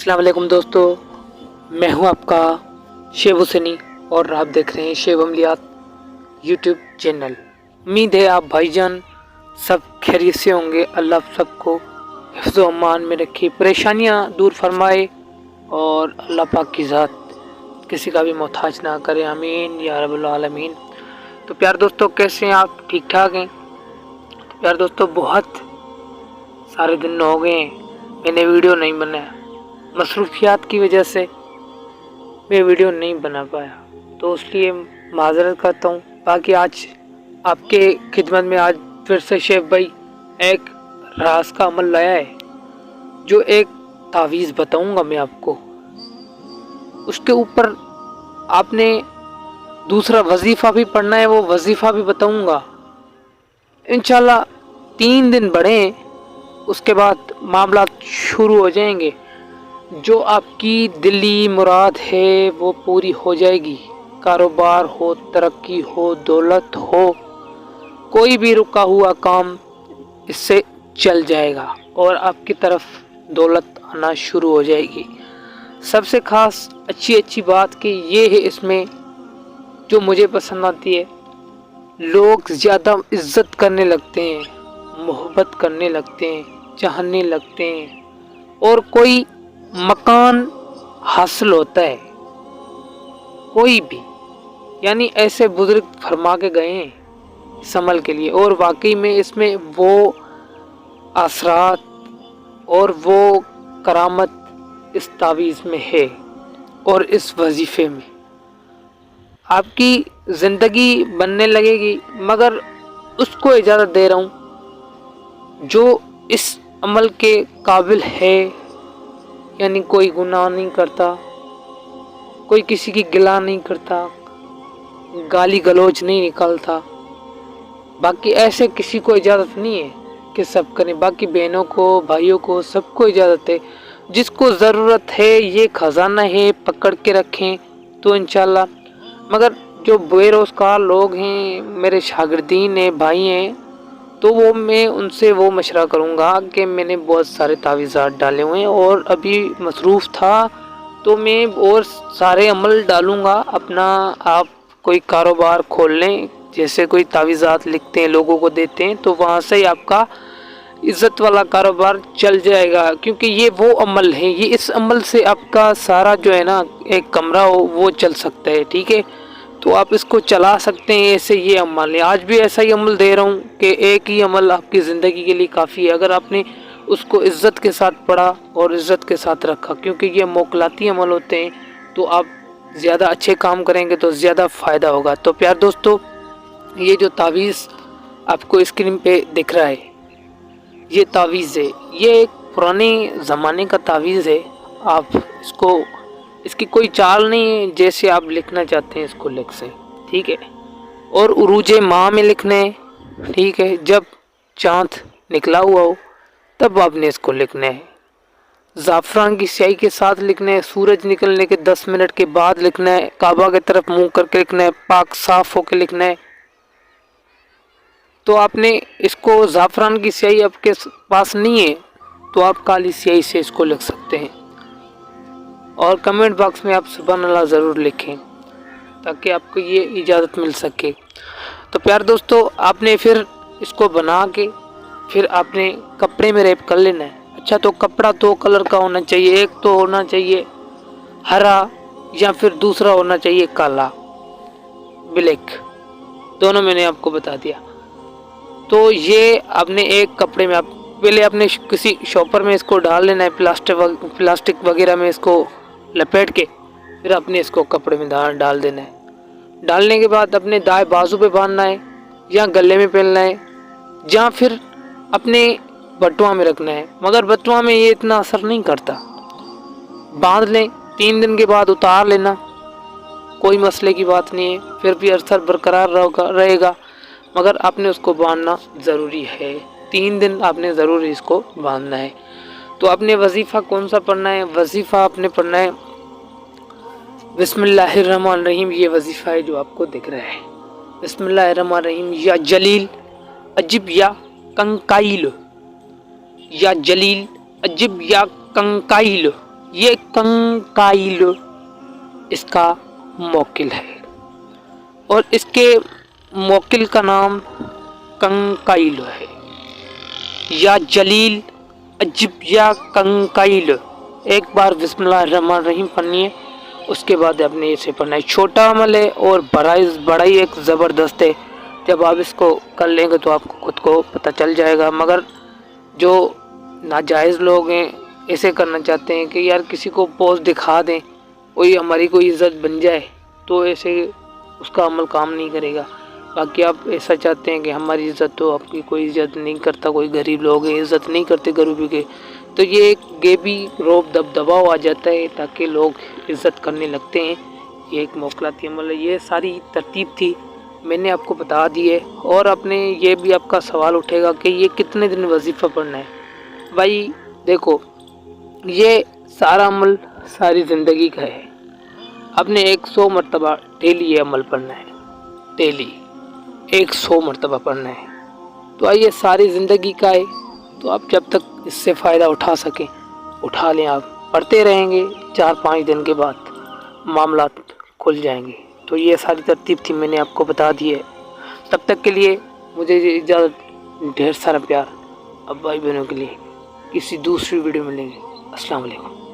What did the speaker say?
अस्सलाम वालेकुम दोस्तों, मैं हूं आपका शेब हुसैनी और आप देख रहे हैं शेब अमलियात यूट्यूब चैनल। उम्मीद है आप भाईजान सब खैरियत से होंगे। अल्लाह सबको हिफ्ज़ व अमान में रखे, परेशानियां दूर फरमाए और अल्लाह पाक की ज़ात किसी का भी मोहताज ना करे, आमीन या रब्बुल आलमीन। तो प्यार दोस्तों, कैसे हैं आप? ठीक ठाक हैं? तो प्यार दोस्तों, बहुत सारे दिन हो गए हैं मैंने वीडियो नहीं बनाया, मसरूफियात की वजह से मैं वीडियो नहीं बना पाया, तो इसलिए माजरत करता हूँ। बाकी आज आपके खिदमत में आज फिर से शेफ भाई एक राज का अमल लाया है, जो एक तावीज़ बताऊँगा मैं आपको। उसके ऊपर आपने दूसरा वजीफ़ा भी पढ़ना है, वो वजीफ़ा भी बताऊँगा। इंशाल्लाह 3 दिन बढ़े, उसके बाद मामला शुरू हो जाएंगे। जो आपकी दिली मुराद है वो पूरी हो जाएगी। कारोबार हो, तरक्की हो, दौलत हो, कोई भी रुका हुआ काम इससे चल जाएगा और आपकी तरफ दौलत आना शुरू हो जाएगी। सबसे ख़ास अच्छी बात कि ये है इसमें जो मुझे पसंद आती है, लोग ज़्यादा इज्जत करने लगते हैं, मोहब्बत करने लगते हैं, चाहने लगते हैं, और कोई मकान हासिल होता है कोई भी, यानी ऐसे बुजुर्ग फरमा के गए हैं इस अमल के लिए। और वाकई में इसमें वो असरात और वो करामत इस तावीज़ में है और इस वजीफ़े में। आपकी ज़िंदगी बनने लगेगी, मगर उसको इजाज़त दे रहा हूँ जो इस अमल के काबिल है, यानी कोई गुनाह नहीं करता, कोई किसी की गिला नहीं करता, गाली गलौज नहीं निकालता। बाकी ऐसे किसी को इजाज़त नहीं है कि सब करें। बाकी बहनों को, भाइयों को, सबको इजाज़त है। जिसको ज़रूरत है, ये ख़जाना है, पकड़ के रखें तो इंशाल्लाह। मगर जो बेरोज़गार लोग हैं, मेरे शागिर्दीन हैं, भाई हैं, तो वो मैं उनसे वो मशवरा करूँगा कि मैंने बहुत सारे तावीज़ात डाले हुए हैं और अभी मसरूफ़ था, तो मैं और सारे अमल डालूँगा अपना। आप कोई कारोबार खोल लें, जैसे कोई तावीज़ात लिखते हैं, लोगों को देते हैं, तो वहाँ से ही आपका इज़्ज़त वाला कारोबार चल जाएगा। क्योंकि ये वो अमल है, ये इस अमल से आपका सारा जो है ना, एक कमरा हो वो चल सकता है, ठीक है। तो आप इसको चला सकते हैं ऐसे। ये अमल है, आज भी ऐसा ही अमल दे रहा हूँ कि एक ही अमल आपकी ज़िंदगी के लिए काफ़ी है, अगर आपने उसको इज़्ज़त के साथ पढ़ा और इज़्ज़त के साथ रखा। क्योंकि ये मोकलाती अमल होते हैं, तो आप ज़्यादा अच्छे काम करेंगे तो ज़्यादा फ़ायदा होगा। तो प्यार दोस्तों, ये जो तावीज़ आपको स्क्रीन पे दिख रहा है, ये तावीज़ है, ये एक पुराने ज़माने का तावीज़ है। आप इसको, इसकी कोई चाल नहीं है, जैसे आप लिखना चाहते हैं इसको लिख से, ठीक है। और उरूजे माह में लिखना है, ठीक है। जब चाँद निकला हुआ हो तब आपने इसको लिखना है। ज़ाफ़रान की स्याही के साथ लिखना है। सूरज निकलने के 10 मिनट के बाद लिखना है। काबा की तरफ मुँह करके लिखना है। पाक साफ़ होकर लिखना है। तो आपने इसको, ज़ाफ़रान की स्याही आपके पास नहीं है तो आप काली स्याही से इसको लिख सकते हैं। और कमेंट बॉक्स में आप सुभान अल्लाह ज़रूर लिखें ताकि आपको ये इजाज़त मिल सके। तो प्यार दोस्तों, आपने फिर इसको बना के फिर आपने कपड़े में रैप कर लेना है। अच्छा, तो कपड़ा 2 कलर का होना चाहिए। एक तो होना चाहिए हरा, या फिर दूसरा होना चाहिए काला, ब्लैक, दोनों मैंने आपको बता दिया। तो ये आपने एक कपड़े में, आप पहले आपने किसी शॉपर में इसको डाल लेना है, प्लास्टिक वगैरह में इसको लपेट के, फिर आपने इसको कपड़े में डाल देना है। डालने के बाद अपने दाएं बाजू पे बांधना है, या गले में पहनना है, या फिर अपने बटुआ में रखना है। मगर बटुआ में ये इतना असर नहीं करता। बांध लें, 3 दिन के बाद उतार लेना, कोई मसले की बात नहीं है, फिर भी असर बरकरार रहेगा। मगर आपने उसको बांधना ज़रूरी है, 3 दिन आपने ज़रूर इसको बांधना है। तो आपने वजीफ़ा कौन सा पढ़ना है? वजीफ़ा आपने पढ़ना है बिस्मिल्लाहिर्रहमानिर्रहीम। ये वजीफ़ा है जो आपको दिख रहा है, बिस्मिल्लाहिर्रहमानिर्रहीम। या जलील अजिब या कंकाइल, या जलील अजिब या कंकाइल, ये कंकाइल इसका मौकिल है और इसके मौकिल का नाम कंकाइल है या जलील अजब या कंकाइल। एक बार बिस्मिल्लाहिर्रहमानिर्रहीम पढ़िए, उसके बाद आपने इसे पढ़ना है। छोटा अमल है और बड़ा ही एक ज़बरदस्त है। जब आप इसको कर लेंगे तो आपको खुद को पता चल जाएगा। मगर जो नाजायज़ लोग हैं ऐसे करना चाहते हैं कि यार किसी को पोस्ट दिखा दें, वही हमारी कोई इज़्ज़त बन जाए, तो ऐसे उसका अमल काम नहीं करेगा। बाकी आप ऐसा चाहते हैं कि हमारी इज़्ज़त, तो आपकी कोई इज़्ज़त नहीं करता। कोई गरीब लोग हैं इज़्ज़त नहीं करते गरीबी के, तो ये एक गेबी रोब दबदबाव आ जाता है ताकि लोग इज़्ज़त करने लगते हैं। ये एक मौकलाती अमल है। ये सारी तरतीब थी, मैंने आपको बता दी है। और अपने ये भी आपका सवाल उठेगा कि ये कितने दिन वजीफ़ा पढ़ना है। भाई देखो, ये सारा अमल सारी ज़िंदगी का है। आपने 100 मरतबा डेली ये अमल पढ़ना है, डेली 100 मरतबा पढ़ना है। तो आइए, सारी ज़िंदगी का है, तो आप जब तक इससे फ़ायदा उठा सकें उठा लें। आप पढ़ते रहेंगे, 4-5 दिन के बाद मामलात खुल जाएंगे। तो ये सारी तरतीब थी, मैंने आपको बता दी है। तब तक के लिए मुझे इजाज़त, ढेर सारा प्यार। अब भाई बहनों के लिए किसी दूसरी वीडियो में मिलेंगे। अस्सलाम वालेकुम।